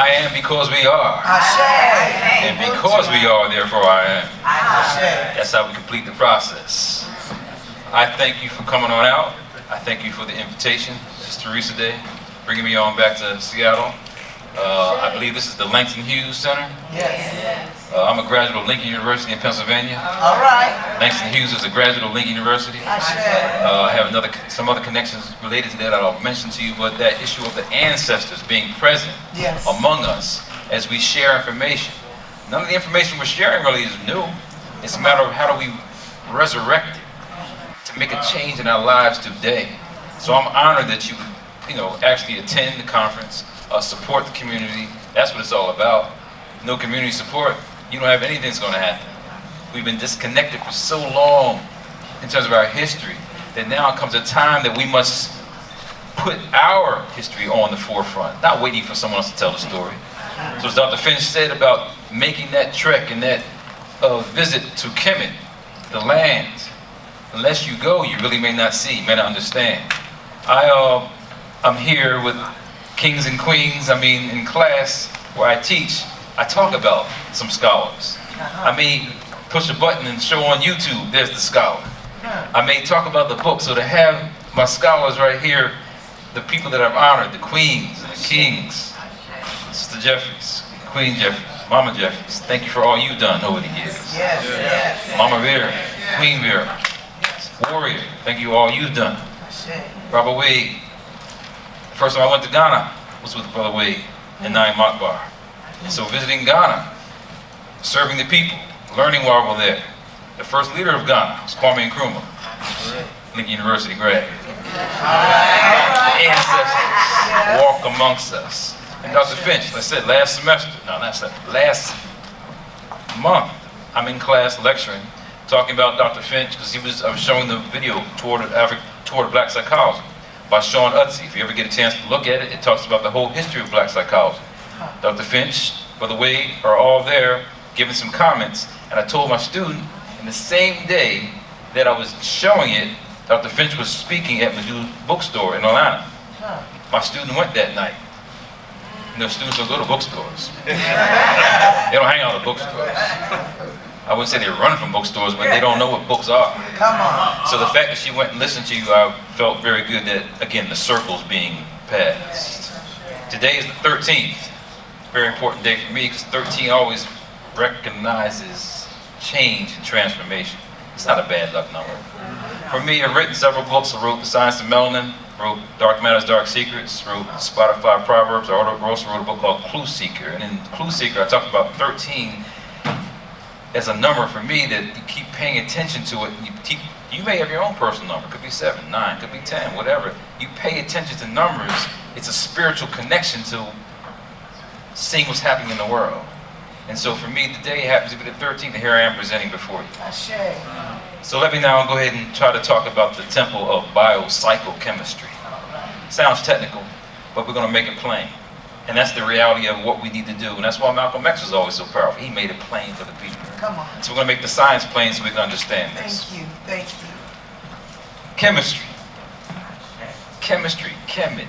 I am because we are. And because we are, therefore I am. That's how we complete the process. I thank you for coming on out. I thank you for the invitation, Sister Teresa Day, bringing me on back to Seattle. I believe this is the Langston Hughes Center. Yes. I'm a graduate of Lincoln University in Pennsylvania. All right. Langston Hughes is a graduate of Lincoln University. I have some other connections related to that I'll mention to you, but that issue of the ancestors being present among us as we share information. None of the information we're sharing really is new. It's a matter of how do we resurrect it to make a change in our lives today. So I'm honored that you actually attend the conference, support the community. That's what it's all about. No community support, you don't have anything that's going to happen. We've been disconnected for so long in terms of our history that now comes a time that we must put our history on the forefront, not waiting for someone else to tell the story. So as Dr. Finch said about making that trek and that visit to Kemet, the land, unless you go, you really may not see, may not understand. I'm here with kings and queens. In class where I teach, I talk about some scholars. I may push a button and show on YouTube, there's the scholar. I may talk about the book, so to have my scholars right here, the people that I've honored, the queens and the kings, Sister Jeffries, Queen Jeffries, Mama Jeffries, thank you for all you've done over the years. Mama Vera, Queen Vera, Warrior, thank you for all you've done. Brother Wade, the first time I went to Ghana was with Brother Wade and Nine Makbar. So visiting Ghana, serving the people, learning while we're there. The first leader of Ghana was Kwame Nkrumah, Lincoln University grad. Ancestors walk amongst us. And Dr. Finch, I said last month, I'm in class lecturing, talking about Dr. Finch, because I was showing the video toward Black psychology by Sean Utzi. If you ever get a chance to look at it, it talks about the whole history of Black psychology. Dr. Finch, Brother Wade are all there giving some comments, and I told my student in the same day that I was showing it, Dr. Finch was speaking at Medu bookstore in Atlanta. My student went that night. Students don't go to bookstores. They don't hang out at bookstores. I wouldn't say they run from bookstores, but they don't know what books are. So the fact that she went and listened to you, I felt very good that, again, the circle's being passed. Today is the 13th. Very important day for me, because 13 always recognizes change and transformation. It's not a bad luck number. For me, I've written several books. I wrote The Science of Melanin, wrote Dark Matters, Dark Secrets, wrote Spotify Proverbs. I also wrote a book called Clue Seeker. And in Clue Seeker, I talked about 13 as a number for me that you keep paying attention to it. You may have your own personal number. It could be 7, 9, it could be 10, whatever. You pay attention to numbers. It's a spiritual connection to seeing what's happening in the world. And so for me, today happens to be the 13th, and here I am presenting before you. So let me now go ahead and try to talk about the Temple of Biopsychochemistry. Sounds technical, but we're going to make it plain. And that's the reality of what we need to do. And that's why Malcolm X was always so powerful. He made it plain for the people. So we're going to make the science plain so we can understand this. Thank you. Chemistry. Kemet.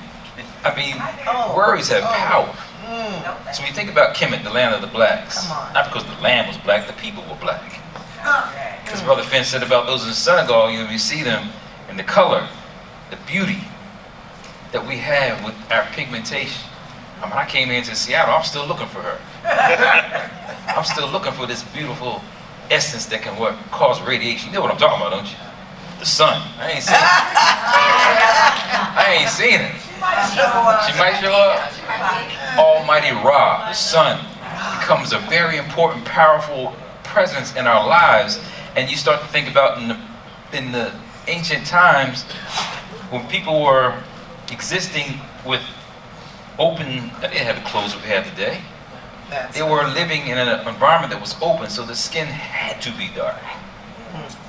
Words have power. So when you think about Kemet, the land of the blacks, not because the land was black, the people were black. Because Brother Finn said about those in Senegal, you see them in the color, the beauty that we have with our pigmentation. I came into Seattle, I'm still looking for her. I'm still looking for this beautiful essence that can cause radiation. You know what I'm talking about, don't you? The sun. I ain't seen it. She might show up. Almighty Ra, the sun, becomes a very important, powerful presence in our lives. And you start to think about in the ancient times when people were existing with open, they didn't have the clothes that we have today. They were living in an environment that was open, so the skin had to be dark.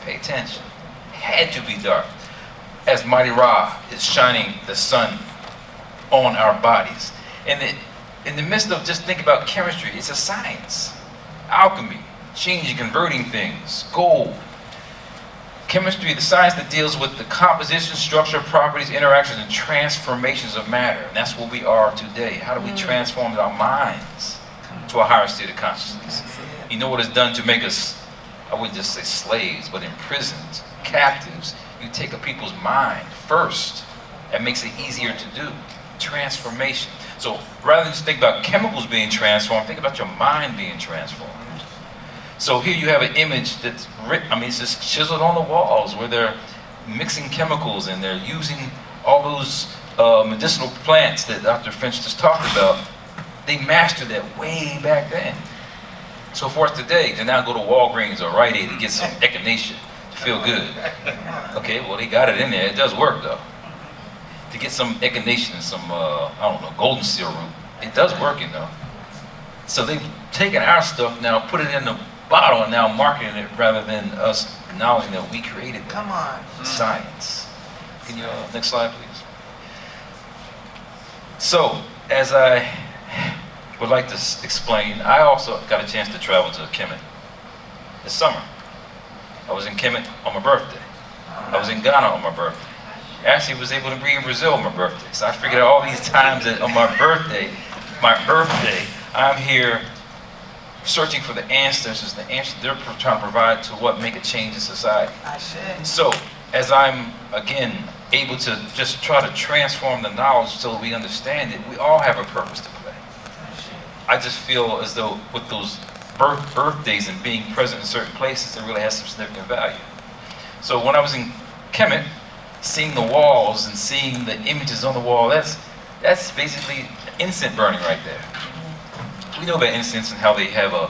Pay attention. Had to be dark. As Mighty Ra is shining the sun on our bodies. And in the midst of just thinking about chemistry, it's a science. Alchemy, changing, converting things, gold. Chemistry, the science that deals with the composition, structure, properties, interactions, and transformations of matter. And that's what we are today. How do we transform our minds to a higher state of consciousness? You know what it's done to make us, I wouldn't just say slaves, but imprisoned, captives. You take a people's mind first. That makes it easier to do. Transformation. So rather than just think about chemicals being transformed, think about your mind being transformed. So here you have an image that's written, it's just chiseled on the walls where they're mixing chemicals and they're using all those medicinal plants that Dr. Finch just talked about. They mastered that way back then. So for us today, to now go to Walgreens or Rite Aid to get some echinacea to feel good. Okay, well they got it in there. It does work though. To get some echinacea and some, golden seal root. It does work, you know. So they've taken our stuff now, put it in the bottle, and now marketing it rather than us acknowledging that we created that. Come on. Science. Can you, next slide, please? So, as I would like to explain, I also got a chance to travel to Kemet this summer. I was in Kemet on my birthday. I was in Ghana on my birthday. Actually, was able to be in Brazil on my birthday. So I figured out all these times that on my birthday, I'm here searching for the ancestors, the answers they're trying to provide to what make a change in society. So, as I'm, again, able to just try to transform the knowledge so we understand it, we all have a purpose to play. I just feel as though with those birthdays and being present in certain places, it really has some significant value. So when I was in Kemet, seeing the walls and seeing the images on the wall, that's basically incense burning right there. We know about incense and how they have a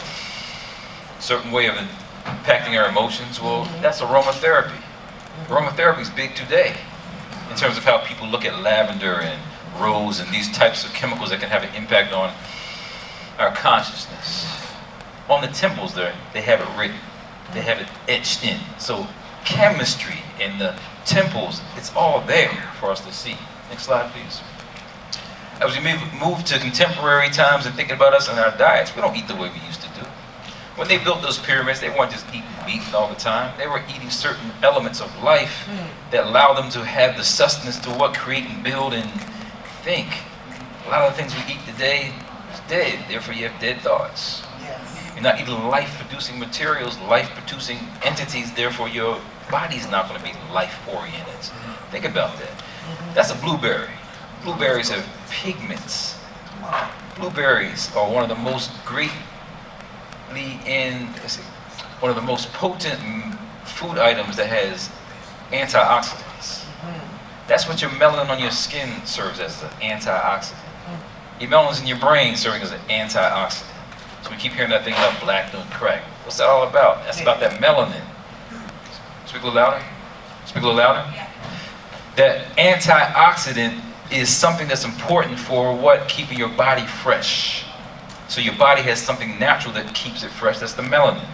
certain way of impacting our emotions. Well, that's aromatherapy. Aromatherapy is big today in terms of how people look at lavender and rose and these types of chemicals that can have an impact on our consciousness. On the temples there, they have it written. They have it etched in. So chemistry in the temples, it's all there for us to see. Next slide, please. As we move to contemporary times and thinking about us and our diets, we don't eat the way we used to do. When they built those pyramids, they weren't just eating meat all the time. They were eating certain elements of life that allow them to have the sustenance to what create and build and think. A lot of the things we eat today is dead, therefore you have dead thoughts. You're not eating life-producing materials, life-producing entities, therefore your body's not going to be life-oriented. Think about that. That's a blueberry. Blueberries have pigments. Blueberries are one of the most one of the most potent food items that has antioxidants. That's what your melanin on your skin serves as, an antioxidant. Your melanin's in your brain serving as an antioxidant. So we keep hearing that thing about black don't crack. What's that all about? That's about that melanin. Speak a little louder. Speak a little louder. That antioxidant is something that's important for what? Keeping your body fresh. So your body has something natural that keeps it fresh. That's the melanin.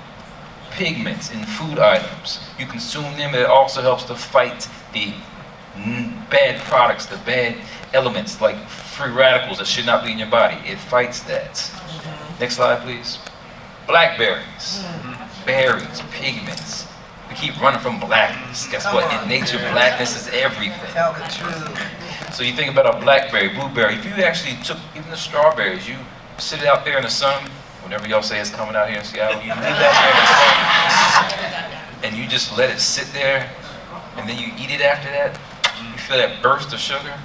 Pigments in food items. You consume them, it also helps to fight the bad products, the bad elements like free radicals that should not be in your body. It fights that. Next slide, please. Blackberries. Berries, pigments. We keep running from blackness. Guess what? In nature, blackness is everything. Tell the truth. So you think about a blackberry, blueberry. If you actually took even the strawberries, you sit it out there in the sun, whenever y'all say it's coming out here in Seattle, you leave that there in the sun, and you just let it sit there, and then you eat it after that, you feel that burst of sugar.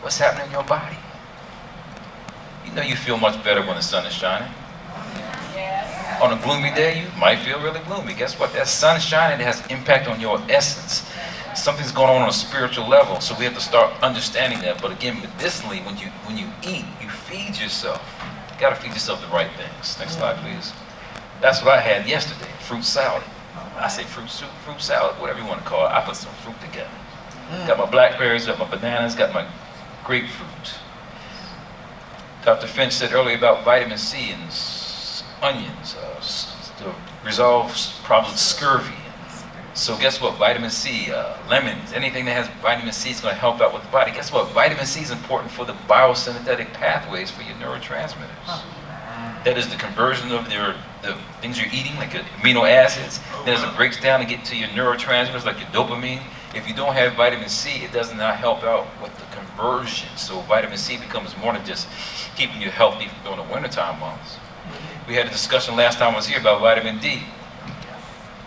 What's happening in your body? You know you feel much better when the sun is shining. On a gloomy day, you might feel really gloomy. Guess what? That sun is shining, it has impact on your essence. Something's going on a spiritual level, so we have to start understanding that. But again, medicinally, when you eat, you feed yourself. You gotta feed yourself the right things. Next slide, please. That's what I had yesterday, fruit salad. I say fruit soup, fruit salad, whatever you want to call it. I put some fruit together. Got my blackberries, got my bananas, got my grapefruit. Dr. Finch said earlier about vitamin C and onions to resolve problems with scurvy. So guess what? Vitamin C, lemons, anything that has vitamin C is going to help out with the body. Guess what? Vitamin C is important for the biosynthetic pathways for your neurotransmitters. That is the conversion of your the things you're eating, like your amino acids. Then as it breaks down and get to your neurotransmitters, like your dopamine. If you don't have vitamin C, it does not help out with the conversion. So vitamin C becomes more than just keeping you healthy during the wintertime months. We had a discussion last time I was here about vitamin D,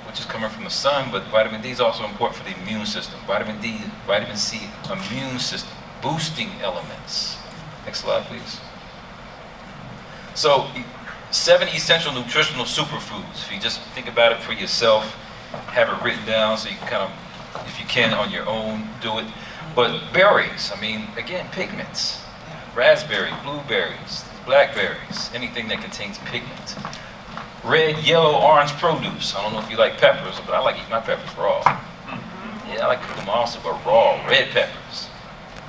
which is coming from the sun, but vitamin D is also important for the immune system. Vitamin D, vitamin C, immune system, boosting elements. Next slide, please. So, 7 essential nutritional superfoods. If you just think about it for yourself, have it written down so you can kind of, if you can on your own, do it. But berries, I mean, again, pigments. Raspberry, blueberries, blackberries, anything that contains pigment. Red, yellow, orange produce. I don't know if you like peppers, but I like eating my peppers raw. Yeah, I like to cook them also, but raw. Red peppers,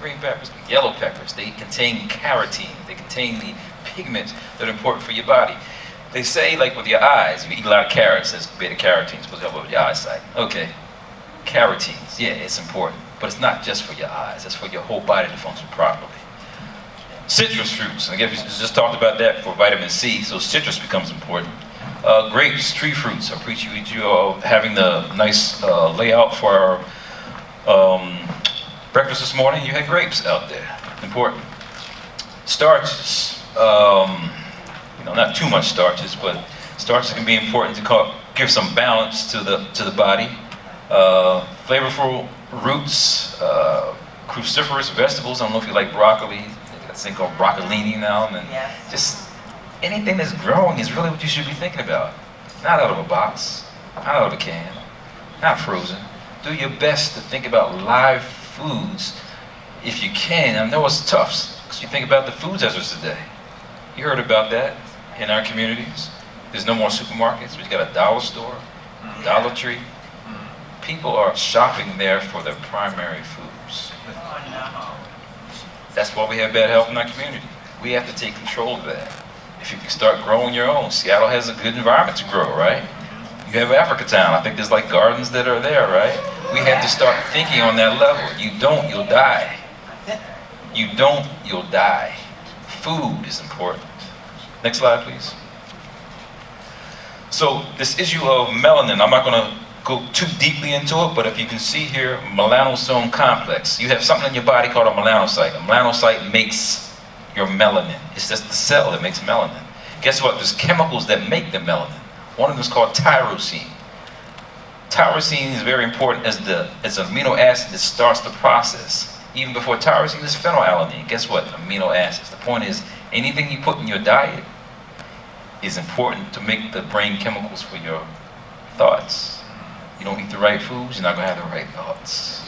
green peppers, yellow peppers. They contain carotene. They contain the pigments that are important for your body. They say, like with your eyes, if you eat a lot of carrots, there's beta-carotene, supposed to help with your eyesight. Okay, carotenes, yeah, it's important. But it's not just for your eyes, it's for your whole body to function properly. Citrus fruits, again, we just talked about that for vitamin C, so citrus becomes important. Grapes, tree fruits. I appreciate you all having the nice layout for our breakfast this morning. You had grapes out there, important. Starches, not too much starches, but starches can be important to give some balance to the body. Flavorful roots, cruciferous vegetables. I don't know if you like broccoli. There's a thing called broccolini now, and just anything that's growing is really what you should be thinking about. Not out of a box, not out of a can, not frozen. Do your best to think about live foods if you can. I know it's tough because you think about the food deserts today. You heard about that in our communities. There's no more supermarkets. We've got a dollar store, Dollar Tree. People are shopping there for their primary foods. That's why we have bad health in our community. We have to take control of that. If you can start growing your own, Seattle has a good environment to grow, right? You have Africa Town. I think there's like gardens that are there, right? We have to start thinking on that level. You don't, you'll die. You don't, you'll die. Food is important. Next slide, please. So this issue of melanin, I'm not going to go too deeply into it, but if you can see here, melanosome complex. You have something in your body called a melanocyte. A melanocyte makes your melanin. It's just the cell that makes melanin. Guess what? There's chemicals that make the melanin. One of them is called tyrosine. Tyrosine is very important as an amino acid that starts the process. Even before tyrosine is phenylalanine. Guess what? Amino acids. The point is, anything you put in your diet is important to make the brain chemicals for your thoughts. You don't eat the right foods, you're not going to have the right thoughts.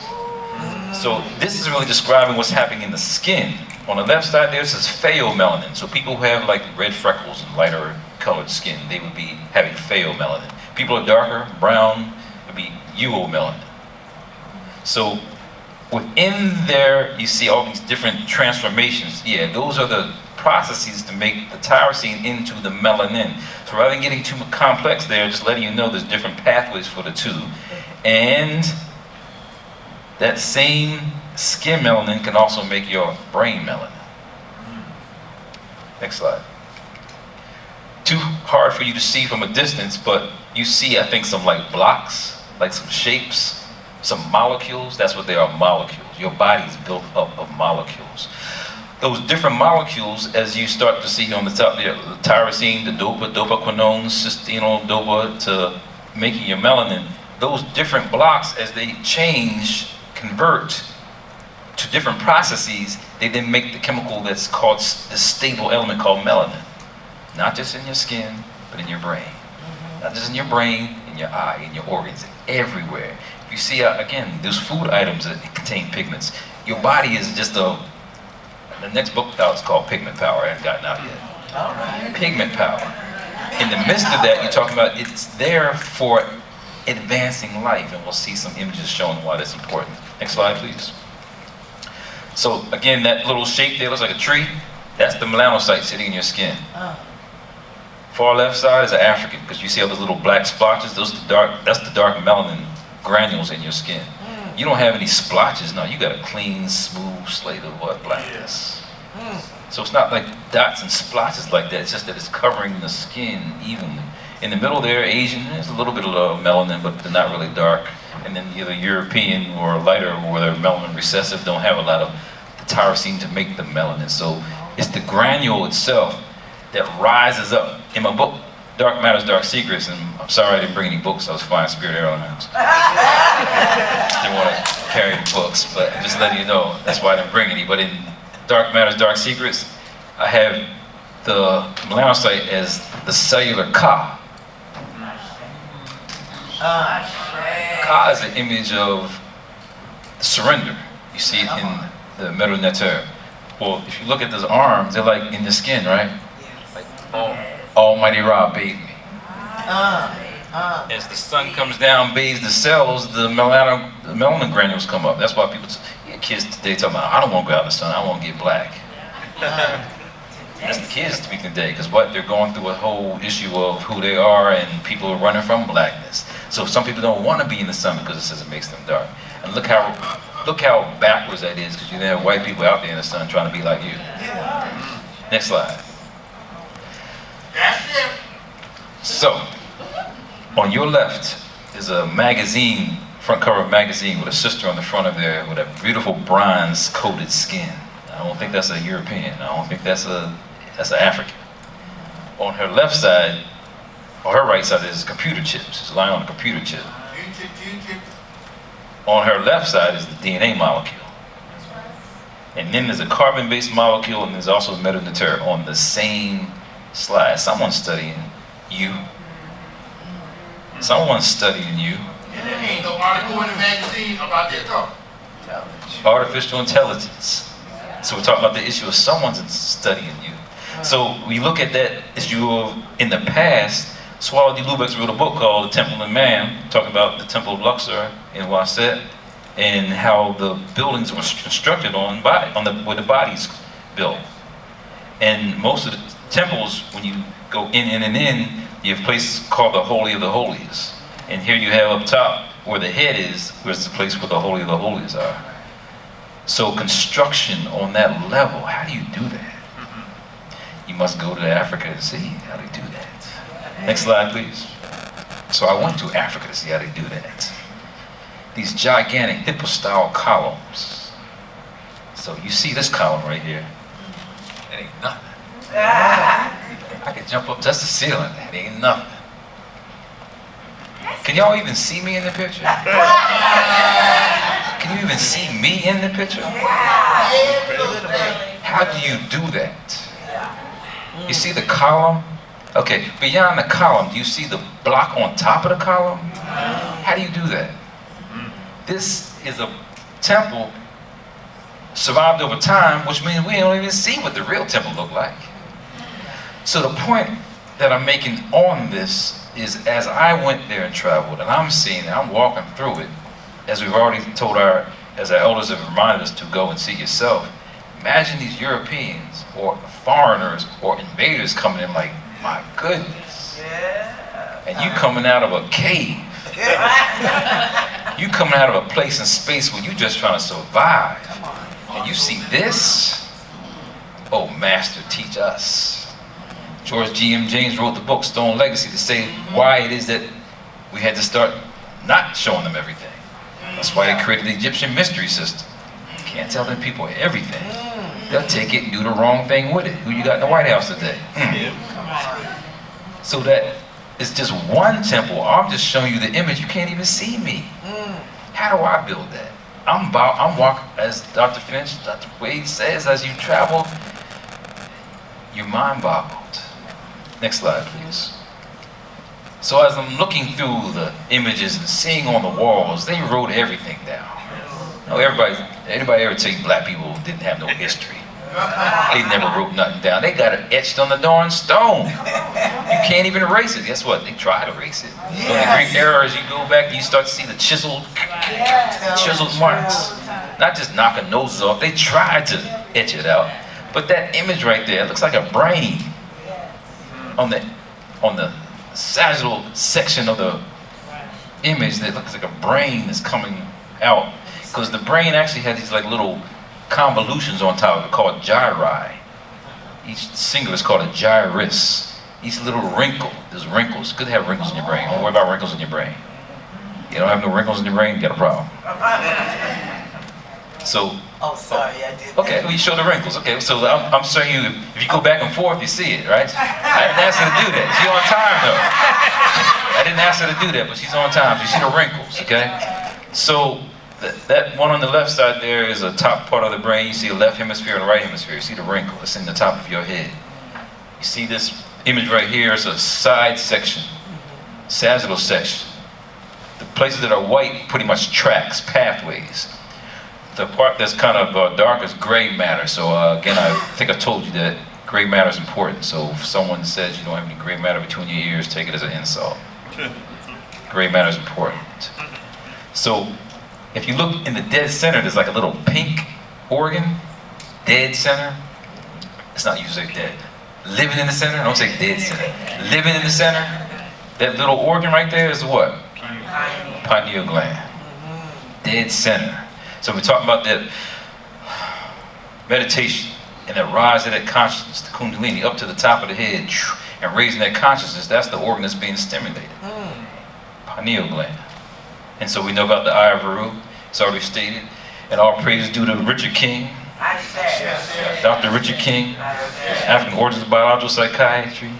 So this is really describing what's happening in the skin. On the left side there, it says pheomelanin. So people who have like red freckles and lighter colored skin, they would be having pheomelanin. People who are darker, brown, would be eumelanin. So within there, you see all these different transformations. Yeah, those are the processes to make the tyrosine into the melanin. So rather than getting too complex there, just letting you know there's different pathways for the two. And that same skin melanin can also make your brain melanin. Next slide. Too hard for you to see from a distance, but you see, I think, some like blocks, like some shapes, some molecules. That's what they are, molecules. Your body is built up of molecules. Those different molecules, as you start to see on the top there, tyrosine, the dopa, dopaquinone, cysteine, dopa, to making your melanin, those different blocks, as they change, convert to different processes, they then make the chemical that's called the stable element called melanin. Not just in your skin, but in your brain. Not just in your brain, in your eye, in your organs, everywhere. If you see, again, those food items that contain pigments, your body is just the next book out is called Pigment Power. I haven't gotten out yet. All right. Pigment Power. In the midst of that, you're talking about it's there for advancing life, and we'll see some images showing why that's important. Next slide, please. So again, that little shape there looks like a tree. That's the melanocyte sitting in your skin. Far left side is an African, because you see all those little black splotches. That's the dark melanin granules in your skin. You don't have any splotches, no. You got a clean, smooth slate of what blackness. So it's not like dots and splotches like that. It's just that it's covering the skin evenly. In the middle there, Asian, there's a little bit of melanin, but they're not really dark. And then either European or lighter, where they're melanin recessive, don't have a lot of the tyrosine to make the melanin. So it's the granule itself that rises up. In my book, Dark Matters, Dark Secrets, and I'm sorry I didn't bring any books, I was flying Spirit Airlines. Didn't want to carry the books, but I'm just letting you know, that's why I didn't bring any. But in Dark Matters, Dark Secrets, I have the melanocyte as the cellular Ka. Ka is an image of surrender. You see it in the Metal Netter. Well, if you look at those arms, they're like in the skin, right? Like, Almighty Ra bathed me. As the sun comes down, bathes the cells, the melanin granules come up. That's why people, kids today talking about, I don't want to go out in the sun, I want to get black. That's the kids speaking today, because what they're going through a whole issue of who they are, and people are running from blackness. So some people don't want to be in the sun because it says it makes them dark. And look how backwards that is, because you have white people out there in the sun trying to be like you. Next slide. So, on your left is a magazine, front cover of a magazine with a sister on the front of there with a beautiful bronze-coated skin. I don't think that's a European. I don't think that's an African. On her left side, or her right side, is computer chips. She's lying on a computer chip. On her left side is the DNA molecule. And then there's a carbon-based molecule, and there's also a metaneter on the same slide. Someone's studying you. Someone's studying you. And there ain't no article in the magazine about that talk. Artificial intelligence. So we're talking about the issue of someone's studying you. So we look at that issue of, in the past, Swallow D. Lubbock's wrote a book called The Temple of Man, talking about the Temple of Luxor in Waset, and how the buildings were constructed where the bodies built. And most of the temples, when you go in, you have a place called the Holy of the Holies. And here you have up top, where the head is, where's the place where the Holy of the Holies are. So construction on that level, how do you do that? You must go to Africa to see how they do that. Next slide, please. So I went to Africa to see how they do that. These gigantic hippo-style columns. So you see this column right here. That ain't nothing. I can jump up just the ceiling. That ain't nothing. Can y'all even see me in the picture? Can you even see me in the picture? How do you do that? You see the column? Okay, beyond the column, do you see the block on top of the column? How do you do that? This is a temple survived over time, which means we don't even see what the real temple looked like. So the point that I'm making on this is, as I went there and traveled, and I'm seeing it, I'm walking through it, as we've already told as our elders have reminded us to go and see yourself. Imagine these Europeans or foreigners or invaders coming in like, my goodness. And you coming out of a cave. You coming out of a place in space where you just trying to survive. And you see this? Oh, Master, teach us. George G.M. James wrote the book Stone Legacy to say why it is that we had to start not showing them everything. That's why they created the Egyptian mystery system. You can't tell them people everything. They'll take it and do the wrong thing with it. Who you got in the White House today? So that it's just one temple. I'm just showing you the image. You can't even see me. How do I build that? I'm walking, as Dr. Finch, Dr. Wade says, as you travel, you're mind boggled. Next slide, please. So as I'm looking through the images and seeing on the walls, they wrote everything down. You know, anybody ever tell you black people didn't have no history? They never wrote nothing down. They got it etched on the darn stone. You can't even erase it. Guess what? They try to erase it. Yes. In the Greek era, as you go back, you start to see the chiseled marks. Not just knocking noses off. They tried to etch it out. But that image right there, it looks like a brain on the sagittal section of the image. That looks like a brain that's coming out, because the brain actually has these like little convolutions on top of it called gyri. Each singular is called a gyrus. each little wrinkle, there's wrinkles. It's good to have wrinkles in your brain. Don't worry about wrinkles in your brain. You don't have no wrinkles in your brain, you got a problem. So, Oh, sorry, I did. okay, well, you show the wrinkles. Okay, so I'm showing you, if you go back and forth, you see it, right? I didn't ask her to do that. She's on time, though. I didn't ask her to do that, but she's on time. You see the wrinkles, okay? So, that one on the left side there is a top part of the brain. You see the left hemisphere and the right hemisphere. You see the wrinkle. It's in the top of your head. You see this image right here is a side section, sagittal section. The places that are white pretty much tracks, pathways. The part that's kind of dark is gray matter. So again, I think I told you that gray matter is important. So if someone says you don't have any gray matter between your ears, take it as an insult. Gray matter is important. So if you look in the dead center, there's like a little pink organ, dead center. It's not usually dead. Living in the center, don't say dead center. Living in the center, that little organ right there is what? Pineal gland. Dead center. So we're talking about that meditation and that rise of that consciousness, the kundalini, up to the top of the head, and raising that consciousness. That's the organ that's being stimulated. Pineal gland. And so we know about the eye of Aru. It's already stated. And all praise due to Richard King. Dr. Richard King, African Origins of Biological Psychiatry,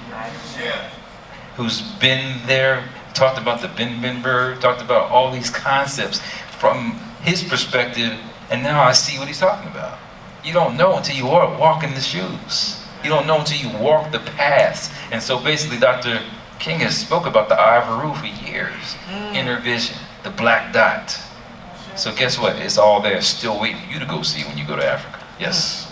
who's been there, talked about the Bin bird, talked about all these concepts from his perspective, and now I see what he's talking about. You don't know until you walk in the shoes. You don't know until you walk the paths. And so basically Dr. King has spoke about the eye of Aru for years. Inner vision, the black dot. So guess what? It's all there, still waiting for you to go see when you go to Africa. Yes.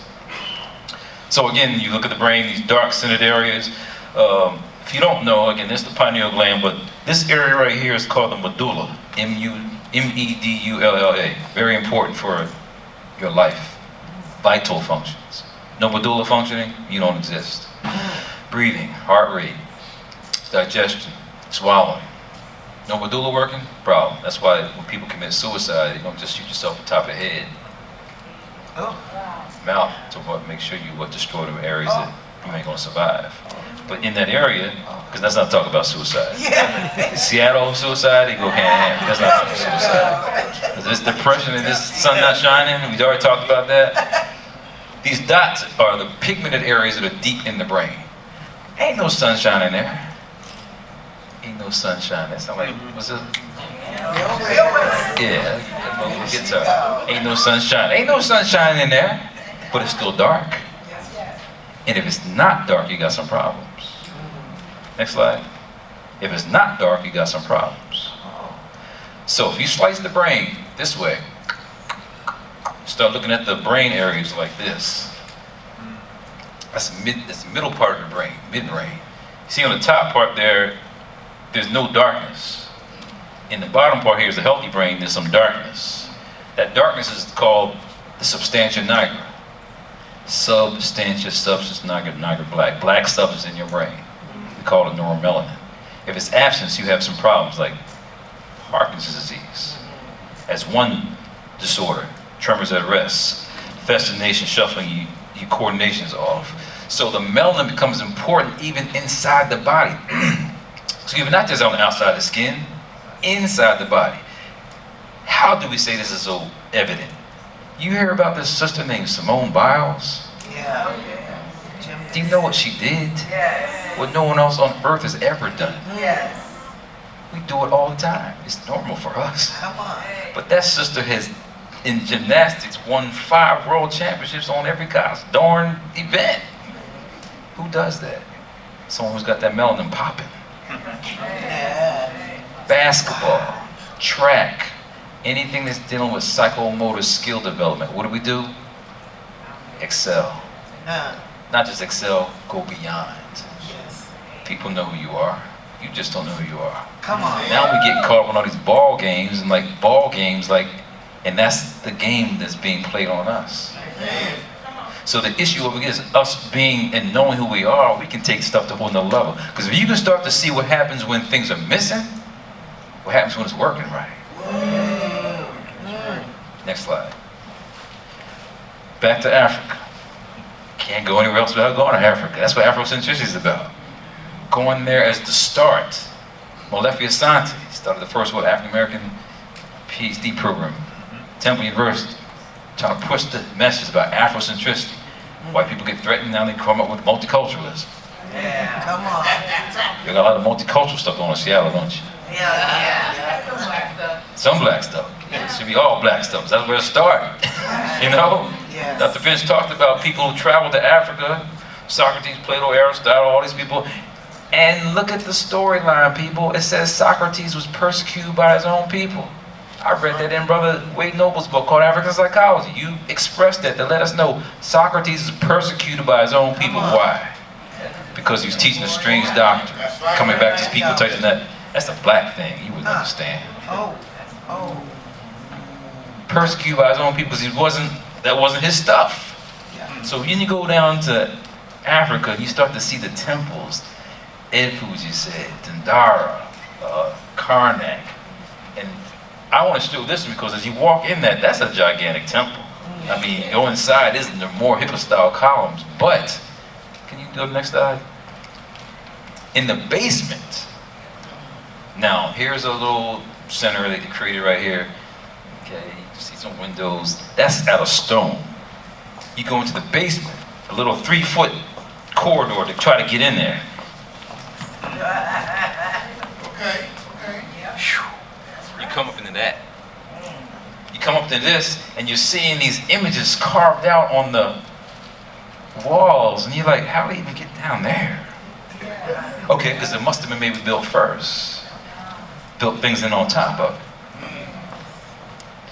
So again, you look at the brain, these dark centered areas. If you don't know, again, this is the pineal gland, but this area right here is called the medulla. M-E-D-U-L-L-A. Very important for your life. Vital functions. No medulla functioning, you don't exist. Breathing, heart rate, digestion, swallowing. No medulla working? Problem. That's why when people commit suicide, you don't just shoot yourself on top of the head. Mouth, to make sure you destroy the areas that you ain't gonna survive. But in that area, because that's not talking about suicide. Seattle suicide, they go hand in hand. That's not talking about suicide. This depression and this sun not shining, we already talked about that. These dots are the pigmented areas that are deep in the brain. Ain't no sunshine in there. Ain't no sunshine. That's not like, what's it? Yeah, that little guitar. Ain't no sunshine. Ain't no sunshine in there, but it's still dark. And if it's not dark, you got some problems. Next slide. If it's not dark, you got some problems. So if you slice the brain this way, start looking at the brain areas like this. That's the middle part of the brain, midbrain. See on the top part there, there's no darkness. In the bottom part here is the healthy brain, there's some darkness. That darkness is called the substantia nigra. Substantia, substance nigra, nigra black. Black substance in your brain. We call it neuromelanin. If it's absent, you have some problems like Parkinson's disease. As one disorder, tremors at rest, fascination, shuffling, your coordination's off. So the melanin becomes important even inside the body. So even not just on the outside of the skin, inside the body. How do we say this is so evident? You hear about this sister named Simone Biles? Yeah. Do you know what she did? Yes. What no one else on earth has ever done. Yes. We do it all the time. It's normal for us. Come on. But that sister has, in gymnastics, won 5 world championships on every darn event. Who does that? Someone who's got that melanin popping. Yeah. Basketball, track, anything that's dealing with psychomotor skill development. What do? Excel. Not just excel, go beyond. Yes. People know who you are. You just don't know who you are. Come on. Now we get caught up on all these ball games, and that's the game that's being played on us. So the issue of it is us being and knowing who we are, we can take stuff to a whole nother level. Because if you can start to see what happens when things are missing, what happens when it's working right. Next slide. Back to Africa. Can't go anywhere else without going to Africa. That's what Afrocentricity is about. going there as the start. Molefi Asante started the first African American PhD program, Temple University, trying to push the message about Afrocentricity. White people get threatened, now they come up with multiculturalism. Yeah, come on. You got a lot of multicultural stuff going on in Seattle, don't you? Yeah. Some black stuff. It should be all black stuff. That's where it started. You know? Yes. Dr. Finch talked about people who traveled to Africa, Socrates, Plato, Aristotle, all these people. And look at the storyline, people. It says Socrates was persecuted by his own people. I read that in Brother Wade Noble's book called African Psychology. You expressed that to let us know Socrates is persecuted by his own people. Why? Because he was teaching a strange doctrine. Coming back to his people, touching that. That's a black thing. You wouldn't understand. Oh. Persecuted by his own people because that wasn't his stuff. So when you go down to Africa, you start to see the temples. Edfu, you said, Dendara, Karnak. And I want to show this because as you walk in that's a gigantic temple. I mean, go inside, there's more Hitler-style columns. But, can you do the next slide? In the basement, now here's a little center that you created right here. Okay, you see some windows. That's out of stone. You go into the basement, a little 3-foot corridor to try to get in there. Okay. You come up into that. You come up to this, and you're seeing these images carved out on the walls, and you're like, how do they even get down there? Okay, because it must have been maybe built first. Built things in on top of it.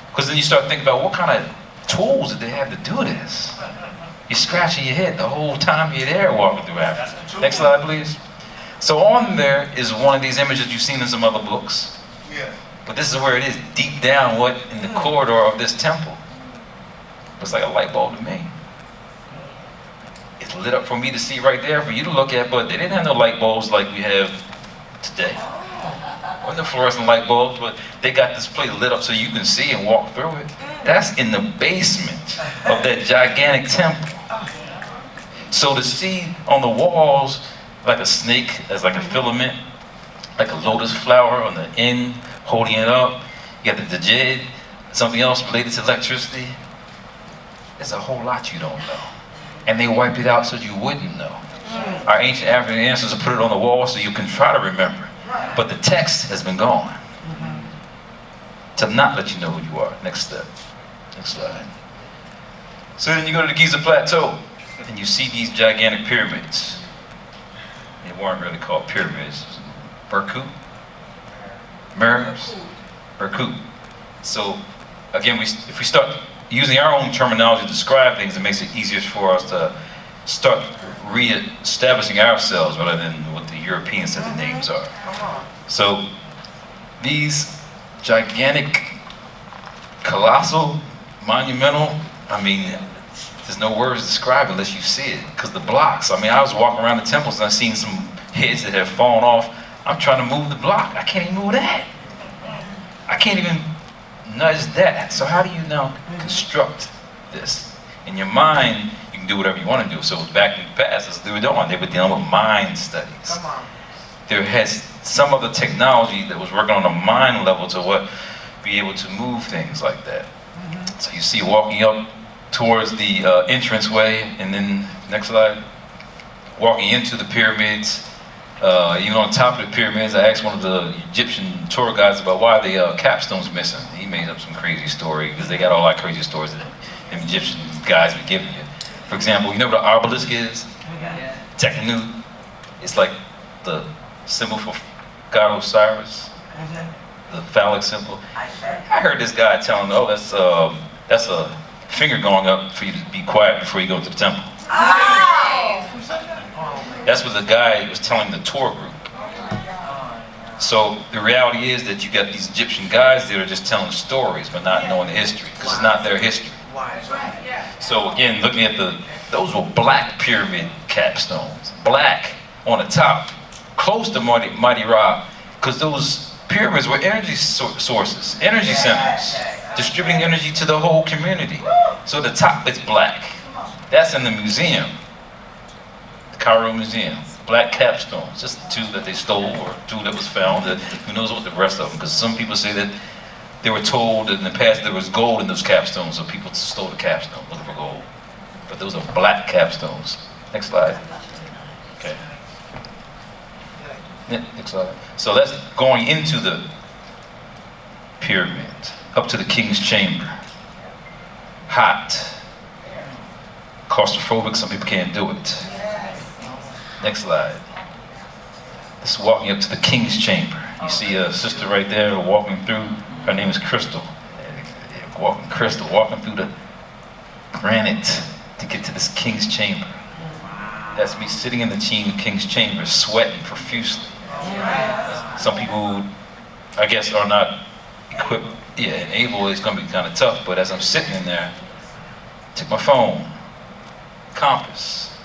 Because then you start thinking about what kind of tools did they have to do this? You're scratching your head the whole time you're there walking through Africa. Next slide, please. So on there is one of these images you've seen in some other books. Yeah. But this is where it is, deep down in the corridor of this temple. Looks like a light bulb to me. It's lit up for me to see right there, for you to look at, but they didn't have no light bulbs like we have today. Or no fluorescent light bulbs, but they got this place lit up so you can see and walk through it. That's in the basement of that gigantic temple. So to see on the walls, like a snake, as like a filament, like a lotus flower on the end, holding it up. You got the djed, something else related to electricity. There's a whole lot you don't know. And they wiped it out so you wouldn't know. Our ancient African ancestors put it on the wall so you can try to remember. But the text has been gone to not let you know who you are. Next step. Next slide. So then you go to the Giza Plateau and you see these gigantic pyramids. They weren't really called pyramids. Berkut? Mirrors? Berkut. So again, if we start using our own terminology to describe things, it makes it easier for us to start re-establishing ourselves rather than what the Europeans said the names are. So these gigantic, colossal, monumental, I mean, there's no words to describe it unless you see it. Because the blocks, I mean, I was walking around the temples and I seen some heads that have fallen off. I'm trying to move the block. I can't even move that. I can't even nudge that. So how do you now construct this? In your mind, you can do whatever you want to do. So back in the past, as they were doing, they were dealing with mind studies. There has some of the technology that was working on a mind level to be able to move things like that. So you see walking up towards the entranceway, and then, next slide, walking into the pyramids. Even on top of the pyramids, I asked one of the Egyptian tour guides about why the capstone's missing. He made up some crazy story, because they got all that crazy stories that the Egyptian guys be giving you. For example, you know what an obelisk is? Technu. It's like the symbol for God Osiris, the phallic symbol. I heard this guy telling, oh, that's a finger going up for you to be quiet before you go to the temple. That's what the guy was telling the tour group. So the reality is that you got these Egyptian guys that are just telling stories but not knowing the history, because it's not their history. So again, looking at those were black pyramid capstones, black on the top, close to Mighty Ra, because those pyramids were energy sources, energy centers, distributing energy to the whole community. So the top is black. That's in the museum, the Cairo Museum. black capstones, just 2 that they stole or 2 that was found. That who knows what the rest of them? Because some people say that they were told that in the past there was gold in those capstones, so people stole the capstone looking for gold. But those are black capstones. Next slide. Okay. Next slide. So that's going into the pyramid, up to the king's chamber. Hot. Claustrophobic, some people can't do it. Next slide. This is walking up to the king's chamber. You see a sister right there walking through. Her name is Crystal. Walking through the granite to get to this king's chamber. That's me sitting in the king's chamber, sweating profusely. Some people, I guess, are not equipped, and able. It's going to be kind of tough. But as I'm sitting in there, I took my phone, compass,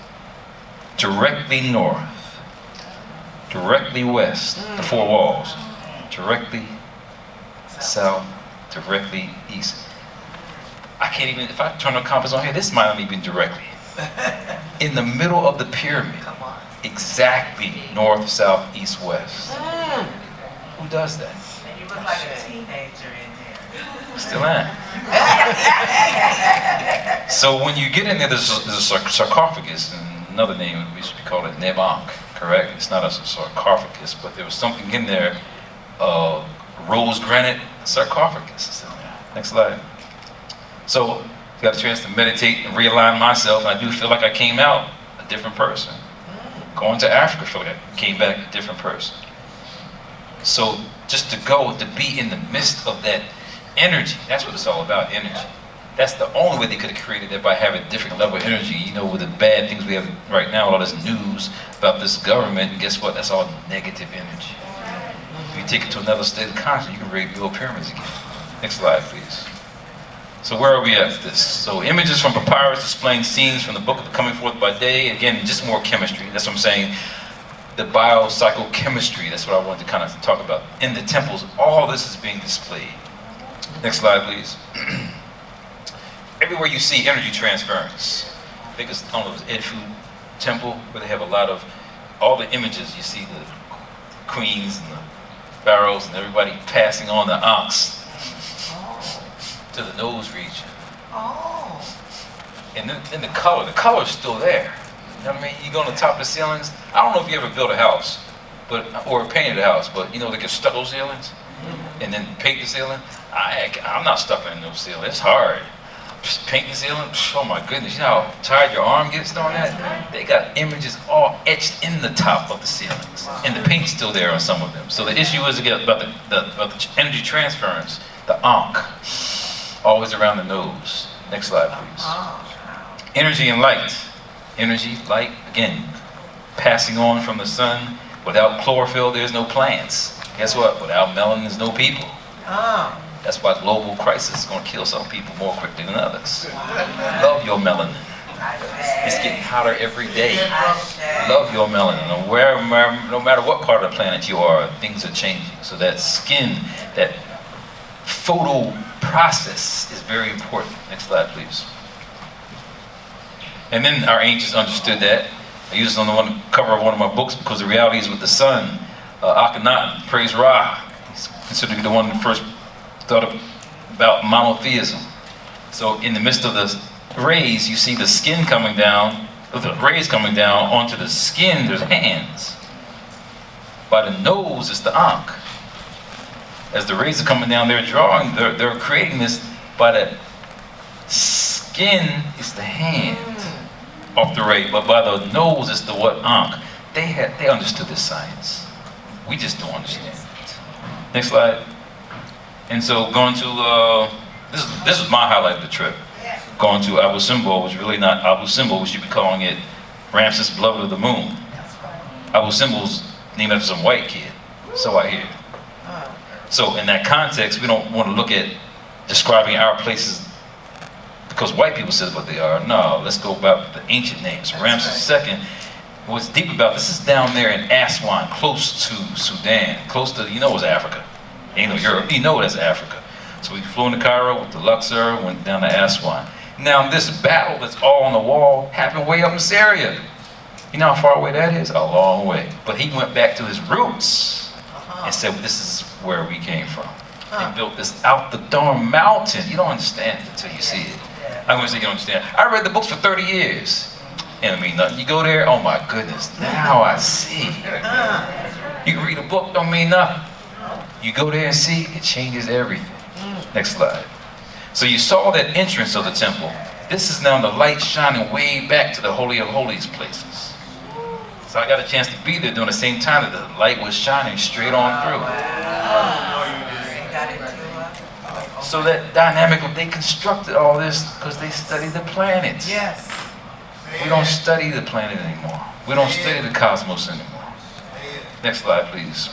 directly north, directly west, the 4 walls, directly south, directly east. I can't even, if I turn the compass on here, this might not even directly. In the middle of the pyramid, exactly north, south, east, west. Who does that? You look like a teenager in there. Still am. So when you get in there, there's a sarcophagus, and another name, we should call it Nebank, correct? It's not a sarcophagus, but there was something in there, rose granite sarcophagus is in there. Next slide. So I got a chance to meditate and realign myself, and I do feel like I came out a different person. Going to Africa, I feel like I came back a different person. So just to go, to be in the midst of that energy, that's what it's all about, energy. That's the only way they could have created that, by having a different level of energy. You know, with the bad things we have right now, all this news about this government, and guess what? That's all negative energy. If you take it to another state of consciousness, you can rebuild pyramids again. Next slide, please. So where are we at this? So images from papyrus displaying scenes from the book of the coming forth by day. Again, just more chemistry. That's what I'm saying. The biopsychochemistry, that's what I wanted to kind of talk about. In the temples, all this is being displayed. Next slide, please. Everywhere you see energy transference. I think it's, I don't know, it's Edfu Temple, where they have a lot of, all the images, you see the queens and the pharaohs and everybody passing on the ankhs to the nose region. And then the color's still there. You know what I mean? You go on the top of the ceilings. I don't know if you ever built a house, or painted a house, but you know, like stucco ceilings, and then paint the ceiling. I'm not stuck in those ceilings. It's hard. Just paint the ceiling. Oh my goodness! You know how tired your arm gets doing that? They got images all etched in the top of the ceilings, and the paint's still there on some of them. So the issue is again about the energy transference, the ankh, always around the nose. Next slide, please. Energy and light. Energy, light, again, passing on from the sun. Without chlorophyll, there's no plants. Guess what? Without melanin, there's no people. That's why global crisis is going to kill some people more quickly than others. Love your melanin. It's getting hotter every day. Love your melanin. No matter what part of the planet you are, things are changing. So that skin, that photo process is very important. Next slide, please. And then our ancients understood that. I use it on the cover of one of my books because the reality is with the sun. Akhenaten, praise Ra. He's considered to be the one that first thought about monotheism. So in the midst of the rays, you see the skin coming down, the rays coming down onto the skin, there's hands. By the nose, it's the ankh. As the rays are coming down, they're creating this by the skin, it's the hand off the ray, but by the nose, it's the what? Ankh. They understood this science. We just don't understand it. Next slide. And so going to, this is my highlight of the trip. Going to Abu Simbel, which is really not Abu Simbel, we should be calling it Ramses, beloved of the moon. Abu Simbel's named after some white kid, so I hear. So in that context, we don't want to look at describing our places because white people says what they are. No, let's go about the ancient names. Ramses II. What's deep about this is down there in Aswan, close to Sudan, close to, you know, it's Africa. Ain't no Europe, you know that's Africa. So we flew into Cairo, went to Luxor, went down to Aswan. Now this battle that's all on the wall happened way up in Syria. You know how far away that is? A long way. But he went back to his roots and said, well, this is where we came from. They built this out the darn mountain. You don't understand it until you see it. I'm going to say you don't understand. I read the books for 30 years. And I mean nothing. You go there, oh my goodness, now I see. You can read a book, don't mean nothing. You go there and see, it changes everything. Next slide. So you saw that entrance of the temple. This is now the light shining way back to the Holy of Holies places. So I got a chance to be there during the same time that the light was shining straight on through. So that dynamic, they constructed all this because they studied the planet. Yes. We don't study the planet anymore. We don't study the cosmos anymore. Next slide, please.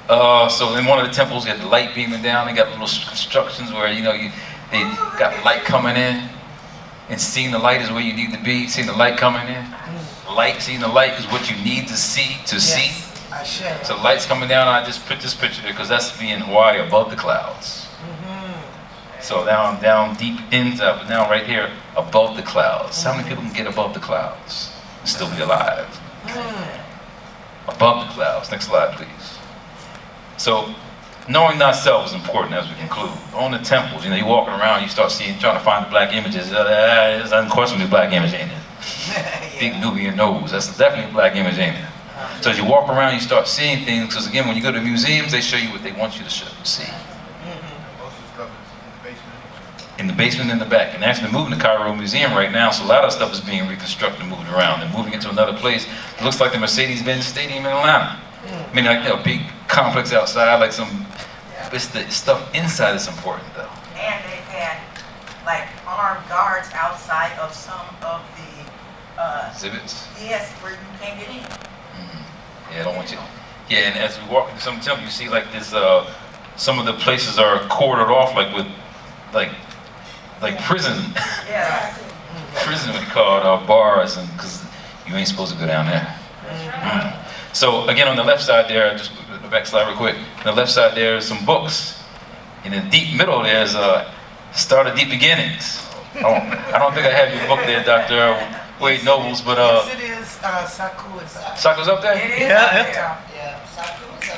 So in one of the temples, you got the light beaming down. They got little constructions where, you know, they got light coming in. And seeing the light is where you need to be. Seeing the light coming in. Seeing the light is what you need to see see. So light's coming down. I just put this picture there because that's me in Hawaii above the clouds. So down deep now right here above the clouds. How many people can get above the clouds and still be alive? Above the clouds. Next slide, please. So knowing thyself is important as we conclude. On the temples, you know, you're walking around, you start seeing, trying to find the black images. There's unquestionably a black image, ain't it? Big Nubian nose. That's definitely a black image, ain't it? So as you walk around, you start seeing things, because again, when you go to museums, they show you what they want you to see. In the basement in the back. And actually moving the Cairo Museum right now, so a lot of stuff is being reconstructed and moved around. They're moving it to another place. It looks like the Mercedes-Benz Stadium in Atlanta. I mean, like a big complex outside, like some, it's the stuff inside is important though. And they've had like armed guards outside of some of the exhibits? Yes, where you can't get in. Yeah, I don't want you. Yeah, and as we walk into some temple, you see like this, some of the places are cordoned off like with, like prison. Yeah. Prison we call it, bars, and because you ain't supposed to go down there. So again, on the left side there, just the back slide real quick. On the left side there is some books. In the deep middle there's Start of Deep Beginnings. I don't think I have your book there, Dr. Wade Nobles, but yes, it is. Saku is up. Saku's up there? It is up there. Yeah, Saku is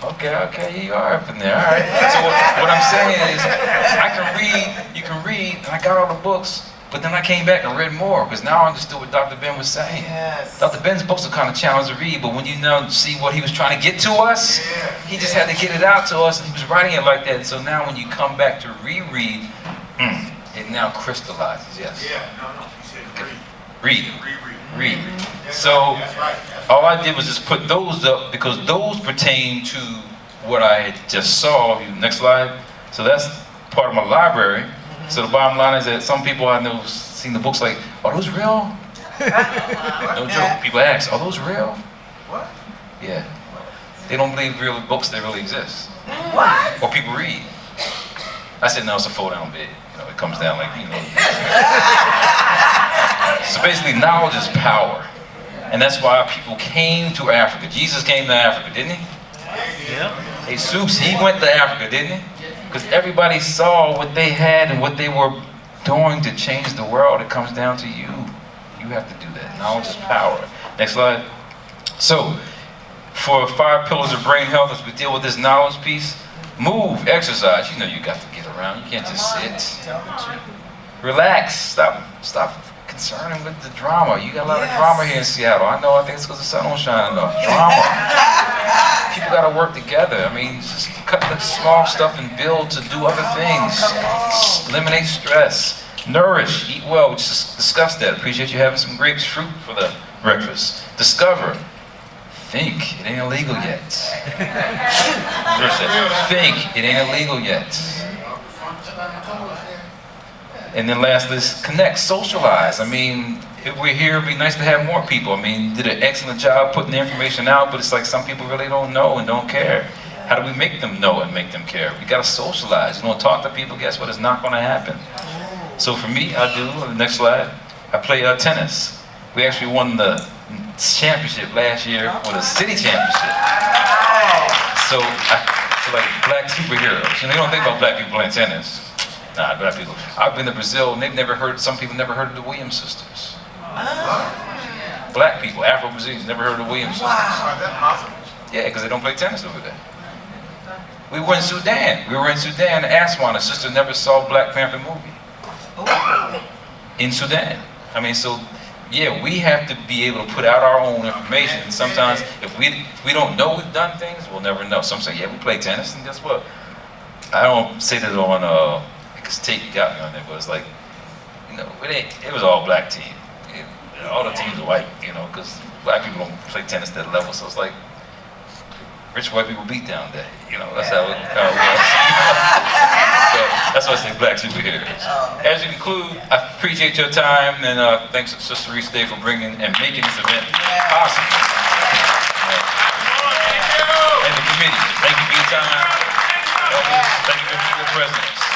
up there. Okay, you are up in there. All right. So what I'm saying is, I can read, you can read, and I got all the books. But then I came back and read more, because now I understood what Dr. Ben was saying. Yes. Dr. Ben's books are kind of challenging to read, but when you now see what he was trying to get to us, he just had to get it out to us, and he was writing it like that. So now when you come back to reread, it now crystallizes, yes. Yeah, no, he said Read. Read. So all I did was just put those up, because those pertain to what I had just saw. Next slide. So that's part of my library. So the bottom line is that some people I know seen the books like, are those real? No joke. People ask, are those real? What? Yeah. They don't believe real books that really exist. What? Or people read. I said, no, it's a fold-down bed. You know, it comes down like, you know. So basically, knowledge is power. And that's why people came to Africa. Jesus came to Africa, didn't he? Yeah. Jesus, he went to Africa, didn't he? Because everybody saw what they had and what they were doing to change the world. It comes down to you. You have to do that. Knowledge is power. Next slide. So, for 5 pillars of brain health, as we deal with this knowledge piece, move, exercise. You know you got to get around. You can't just sit. Relax. Stop concerning with the drama. You got a lot of drama here in Seattle. I know. I think it's because the sun don't shine enough. Drama. People got to work together. I mean, just cut the small stuff and build to do other things. Eliminate stress. Nourish. Eat well. We just discussed that. Appreciate you having some grapes fruit for the breakfast. Discover. Think. It ain't illegal yet. Think. It ain't illegal yet. And then lastly, connect, socialize. I mean, if we're here, it'd be nice to have more people. I mean, you did an excellent job putting the information out, but it's like some people really don't know and don't care. How do we make them know and make them care? We gotta socialize. You don't talk to people, guess what? It's not gonna happen. So for me, I do, the next slide, I play tennis. We actually won the championship last year, or the city championship. So I feel like black superheroes. You know, you don't think about black people playing tennis. Nah, black people. I've been to Brazil and they've never heard, some people never heard of the Williams sisters. black people, Afro-Brazilians, never heard of Williams sisters. Wow. That's possible. Yeah, because they don't play tennis over there. We were in Sudan. Aswan. A sister never saw a Black Panther movie. In Sudan. I mean, so, yeah, we have to be able to put out our own information. And sometimes, if we don't know we've done things, we'll never know. Some say, yeah, we play tennis, and guess what? I don't say that on, because Tate got me on there, but it's like, you know, it was all black team. All the teams are white, you know, because black people don't play tennis at that level. So it's like, rich white people beat down there, you know, that's how it was. So that's why I say black superheroes. As you conclude, I appreciate your time, and thanks to Sister Reese today for bringing and making this event possible. And the committee, thank you for your time. Thank you for your presence.